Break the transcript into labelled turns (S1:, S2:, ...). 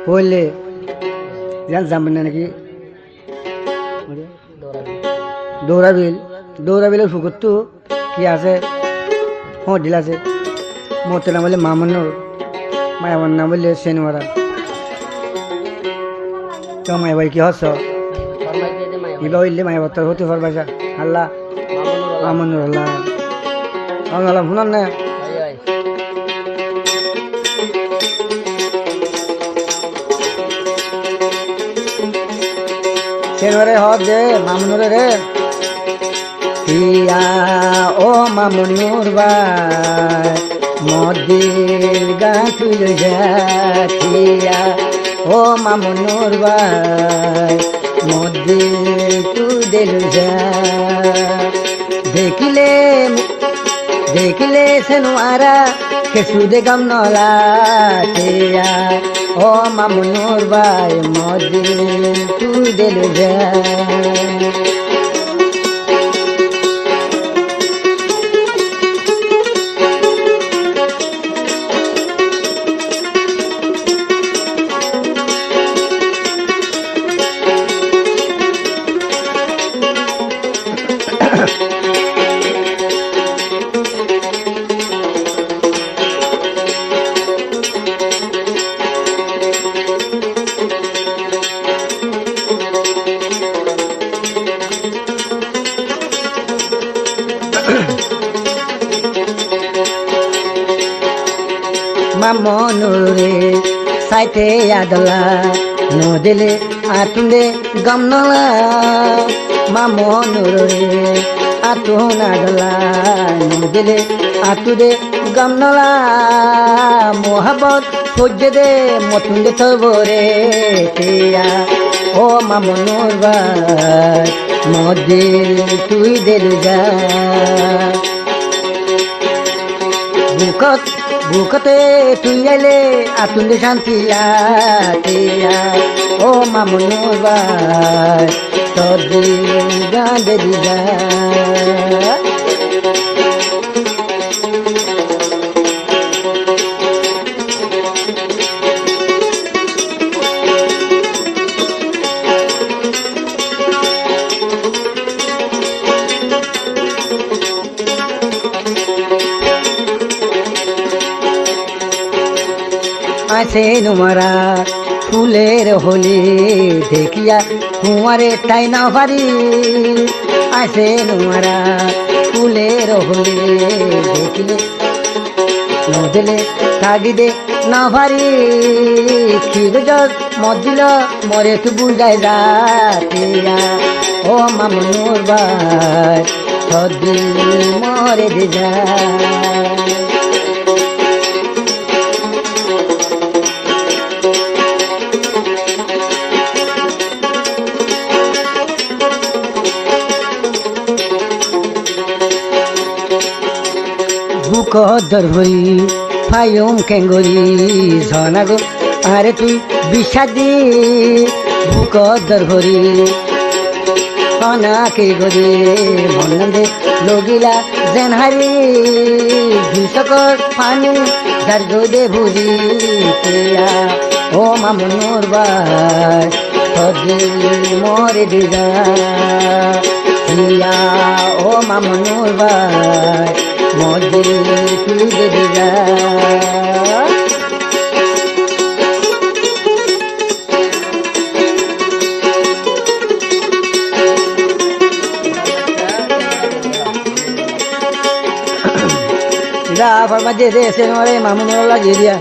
S1: হইলে যাবেন না নাকি দৌড়াবিলের পুকুর তো কি আছে হোটেল আছে মোটের নাম বললে মামুনুর মায়াবার নাম বললে সেনওয়ারা তো মায়াবাই কি হস এবার হইলে মায়াবার তোর হতে পারবাসা আল্লাহ মামুনুর আল্লাহ আল্লাহ শুনান না সেনওয়ারে হক দে মামুনুরে রে হিয়া ও মামুনুর ভাই মদির গা তুই যা ও মামুনুর ভাই মদির তুই দিল যা দেখিলে সেনওয়ারা কেসুদে গম নলা ও মামুনুর ভাই মদির তুই দিল যা মামনুরে সাইতে আদলা নদিলে আতুনে গমনলা মামনুরে আতুন আদলা নদিলে আতুরে গমনলা মোহাবত খুঁজে দে মতুন্দে থবরে টিয়া ও মামনুর ভাই মদিল তুই দিল যা বুকতে তুই আইলে আতুন্দে শান্তি আতিয়া ও মামুনুর ভাই তোর দিল গাঁদে দিদা আছে নুমারা ফুলের হলি দেখিয়া কুমারে তাই না পারি আছে নুমারা ফুলের হলি দেখিলে নদিলে তাগিদে না পারি খিগজর মদিল মরে তু বুঝাই যাতিয়া ও মামুনুর ভাই সদি মরে দিজা বুক দরবরি ফায়ুম কেঙ্গরি ঝনাগো আরে তুই বিষাদি বুক দরবরি অনাকে গরি মন্নন্দে লগিলা জেনহারি ভিসকর পানি যার দে ভুরি তেয়া ও মামুনুর ভাই সদি মরে দিদা হিয়া ও মামুনুর ভাই মদিল তুই দে যা ফরমা দে সেনওয়ারে মামুনুর লাগিয়ে দিয়া